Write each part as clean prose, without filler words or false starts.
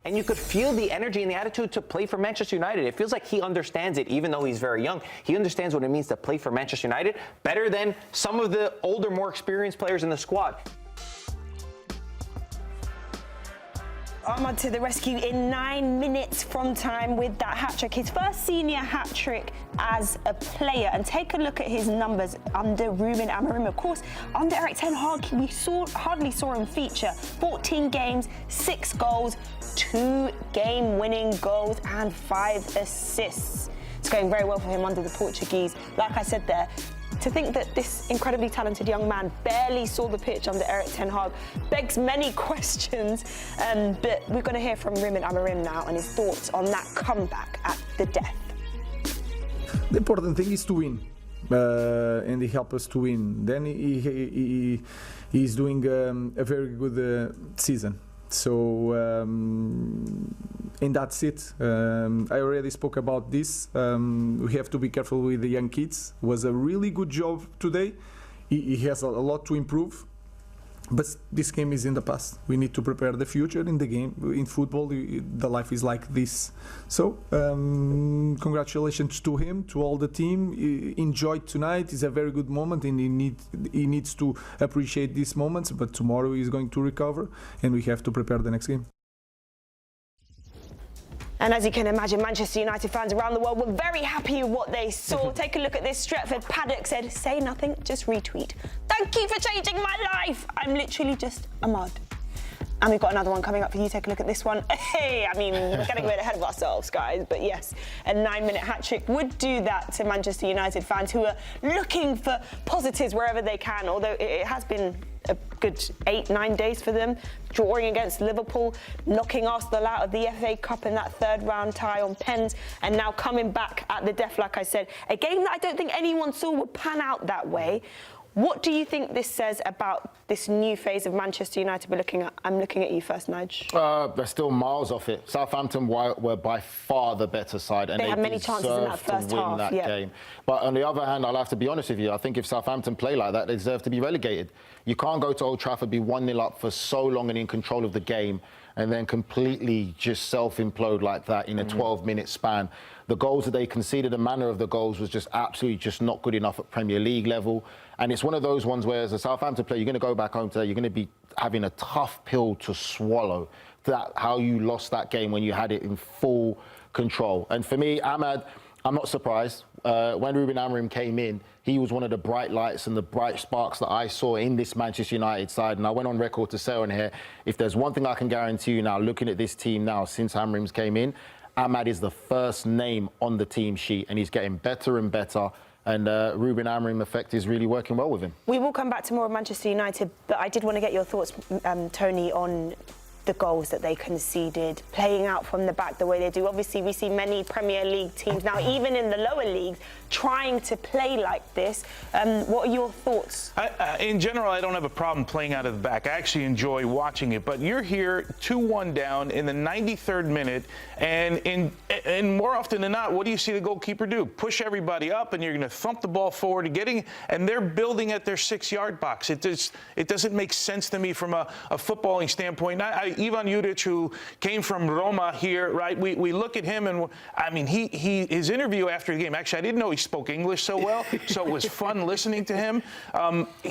and you could feel the energy and the attitude to play for Manchester United. It feels like he understands it, even though he's very young. He understands what it means to play for Manchester United better than some of the older, more experienced players in the squad. Ahmad to the rescue in 9 minutes from time with that hat-trick. His first senior hat-trick as a player. And take a look at his numbers under Ruben Amorim. Of course, under Erik ten Hag, we hardly saw him feature. 14 games, 6 goals, 2 game-winning goals and 5 assists. It's going very well for him under the Portuguese. Like I said there, to think that this incredibly talented young man barely saw the pitch under Erik ten Hag begs many questions. But we're going to hear from Ruben Amorim now and his thoughts on that comeback at the death. The important thing is to win, and he helped us to win. Then he's doing a very good season. So, and that's it. I already spoke about this. We have to be careful with the young kids. It was a really good job today. He has a lot to improve. But this game is in the past. We need to prepare the future in the game. In football, the life is like this. So, congratulations to him, to all the team. Enjoy tonight. It's a very good moment, and he needs to appreciate these moments. But tomorrow he's going to recover, and we have to prepare the next game. And as you can imagine, Manchester United fans around the world were very happy with what they saw. Take a look at this. Stretford Paddock said, "Say nothing, just retweet. Thank you for changing my life. I'm literally just Ahmad." And we've got another one coming up for you. Take a look at this one. Hey, I mean, we're getting a bit ahead of ourselves, guys. But yes, a 9-minute hat-trick would do that to Manchester United fans who are looking for positives wherever they can, although it has been a good 8-9 days for them, drawing against Liverpool, knocking Arsenal out of the FA Cup in that third-round tie on pens, and now coming back at the death, like I said. A game that I don't think anyone saw would pan out that way. What do you think this says about this new phase of Manchester United we're looking at? I'm looking at you first, Nigel. They're still miles off it. Southampton were by far the better side, and they had many chances in that first half. Game. But on the other hand, I'll have to be honest with you. I think if Southampton play like that, they deserve to be relegated. You can't go to Old Trafford, be 1-0 up for so long and in control of the game, and then completely just self-implode like that in a 12-minute span. The goals that they conceded, the manner of the goals was just absolutely just not good enough at Premier League level. And it's one of those ones where, as a Southampton player, you're going to go back home today, you're going to be having a tough pill to swallow. That how you lost that game when you had it in full control. And for me, Ahmad, I'm not surprised. When Ruben Amorim came in, he was one of the bright lights and the bright sparks that I saw in this Manchester United side. And I went on record to say on here, if there's one thing I can guarantee you now, looking at this team now since Amorim's came in, Ahmad is the first name on the team sheet, and he's getting better and better. And Ruben Amorim effect is really working well with him. We will come back to more of Manchester United, but I did want to get your thoughts, Tony, on the goals that they conceded, playing out from the back the way they do. Obviously, we see many Premier League teams now, even in the lower leagues, trying to play like this. What are your thoughts? In general, I don't have a problem playing out of the back. I actually enjoy watching it. But you're here 2-1 down in the 93rd minute, and more often than not, what do you see the goalkeeper do? Push everybody up, and you're going to thump the ball forward, and they're building at their 6-yard box. It doesn't make sense to me from a footballing standpoint. Ivan Jurić, who came from Roma here, right? We look at him, and I mean, his interview after the game. Actually, I didn't know he spoke English so well, so it was fun listening to him.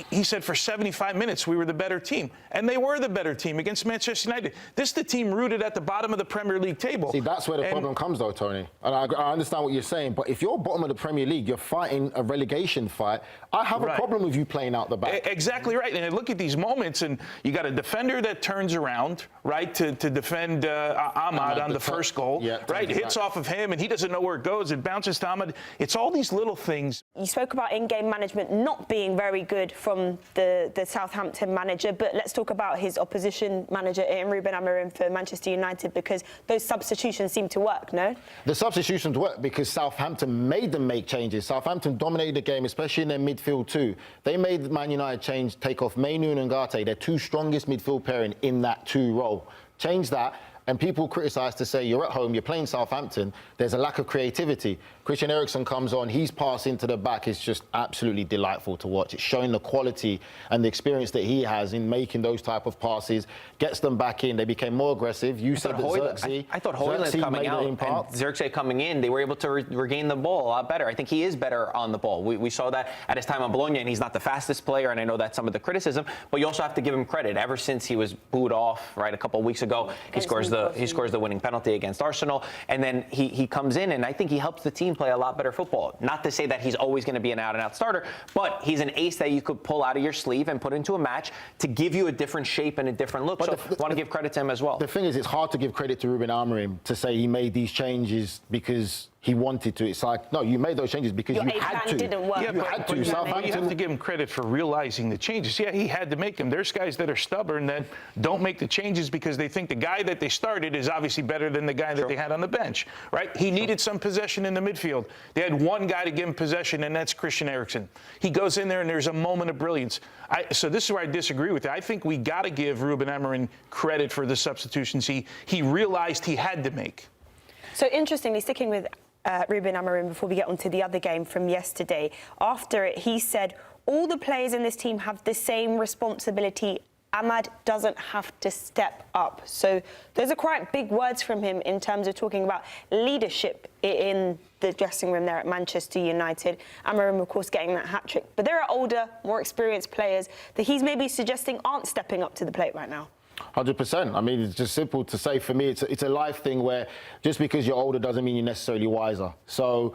He said for 75 minutes we were the better team, and they were the better team against Manchester United. This is the team rooted at the bottom of the Premier League table. See, that's where the problem comes, though, Tony. And I understand what you're saying, but if you're bottom of the Premier League, you're fighting a relegation fight. I have a problem with you playing out the back. Exactly right. And I look at these moments, and you got a defender that turns around, right, to defend Ahmad on the first goal, right? Hits off of him, and he doesn't know where it goes. It bounces to Ahmad. It's all these little things. You spoke about in-game management not being very good from the Southampton manager, but let's talk about his opposition manager in Ruben Amorim for Manchester United, because those substitutions seem to work, no? The substitutions work because Southampton made them make changes. Southampton dominated the game, especially in their midfield too. They made Man United take off Mainu and Ngate, their two strongest midfield pairing in that 2 role. Change that, And people criticise to say you're at home, you're playing Southampton, there's a lack of creativity. Christian Eriksen comes on, his pass into the back is just absolutely delightful to watch. It's showing the quality and the experience that he has in making those type of passes, gets them back in. They became more aggressive. You said that Xerxes. I thought Højlund coming out and Xerxes coming in, they were able to regain the ball a lot better. I think he is better on the ball. We saw that at his time on Bologna, and he's not the fastest player, and I know that's some of the criticism, but you also have to give him credit. Ever since he was booed off, right, a couple of weeks ago, he scores the winning penalty against Arsenal, and then he comes in, and I think he helps the team play a lot better football. Not to say that he's always going to be an out-and-out starter, but he's an ace that you could pull out of your sleeve and put into a match to give you a different shape and a different look. But so I want to give credit to him as well. The thing is, it's hard to give credit to Ruben Amorim to say he made these changes because he wanted to. It's like, no, you made those changes because you had to. Didn't work. Yeah, you had to. You have to give him credit for realizing the changes. Yeah, he had to make them. There's guys that are stubborn that don't make the changes because they think the guy that they started is obviously better than the guy that they had on the bench, right? He needed some possession in the midfield. They had one guy to give him possession, and that's Christian Eriksen. He goes in there, and there's a moment of brilliance. So this is where I disagree with you. I think we got to give Ruben Amorim credit for the substitutions he realized he had to make. So interestingly, sticking with Ruben Amorim before we get on to the other game from yesterday. After it, he said, all the players in this team have the same responsibility. Ahmad doesn't have to step up. So those are quite big words from him in terms of talking about leadership in the dressing room there at Manchester United. Amorim, of course, getting that hat-trick. But there are older, more experienced players that he's maybe suggesting aren't stepping up to the plate right now. 100%. I mean, it's just simple to say. For me, it's a life thing where just because you're older doesn't mean you're necessarily wiser. So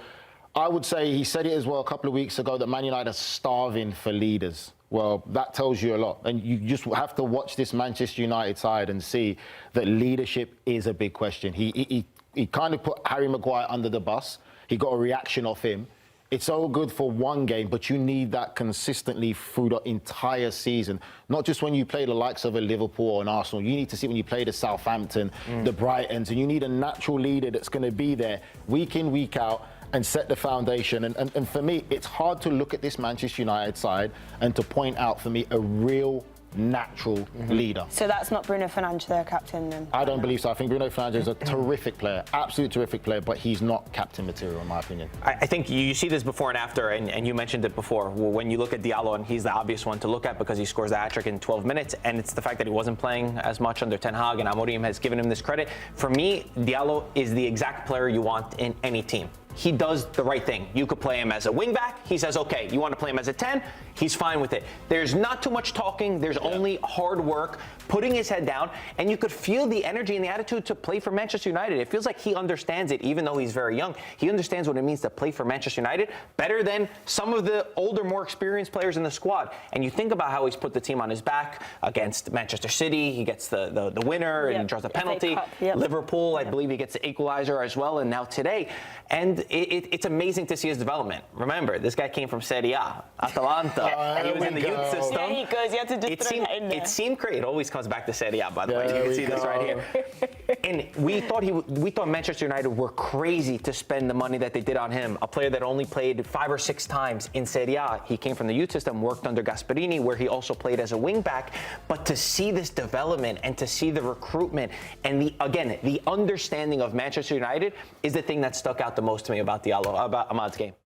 I would say he said it as well a couple of weeks ago that Man United are starving for leaders. Well, that tells you a lot. And you just have to watch this Manchester United side and see that leadership is a big question. He kind of put Harry Maguire under the bus. He got a reaction off him. It's so good for one game, but you need that consistently through the entire season. Not just when you play the likes of a Liverpool or an Arsenal. You need to see when you play the Southampton, the Brightons, and you need a natural leader that's going to be there week in, week out, and set the foundation. And for me, it's hard to look at this Manchester United side and to point out, for me, a real natural leader. So that's not Bruno Fernandes, their captain, then? I don't believe so. I think Bruno Fernandes is a terrific player, absolute terrific player, but he's not captain material, in my opinion. I think you see this before and after, and you mentioned it before. When you look at Diallo, and he's the obvious one to look at because he scores the hat-trick in 12 minutes, and it's the fact that he wasn't playing as much under Ten Hag, and Amorim has given him this credit. For me, Diallo is the exact player you want in any team. He does the right thing. You could play him as a wing-back. He says, okay, you want to play him as a 10? He's fine with it. There's not too much talking. There's only hard work, putting his head down, and you could feel the energy and the attitude to play for Manchester United. It feels like he understands it, even though he's very young. He understands what it means to play for Manchester United better than some of the older, more experienced players in the squad. And you think about how he's put the team on his back against Manchester City. He gets the winner and draws a penalty. Liverpool, I believe he gets the equalizer as well, and now today. And it's amazing to see his development. Remember, this guy came from Serie A, Atalanta, and he was in the youth system. Yeah, he goes. You have to just throw that in there. It seemed great. It always comes back to Serie A, by the way. You can see this right here. And we thought Manchester United were crazy to spend the money that they did on him. A player that only played 5 or 6 times in Serie A. He came from the youth system, worked under Gasperini, where he also played as a wing back. But to see this development and to see the recruitment and the understanding of Manchester United is the thing that stuck out the most to me about Diallo, about Ahmad's game.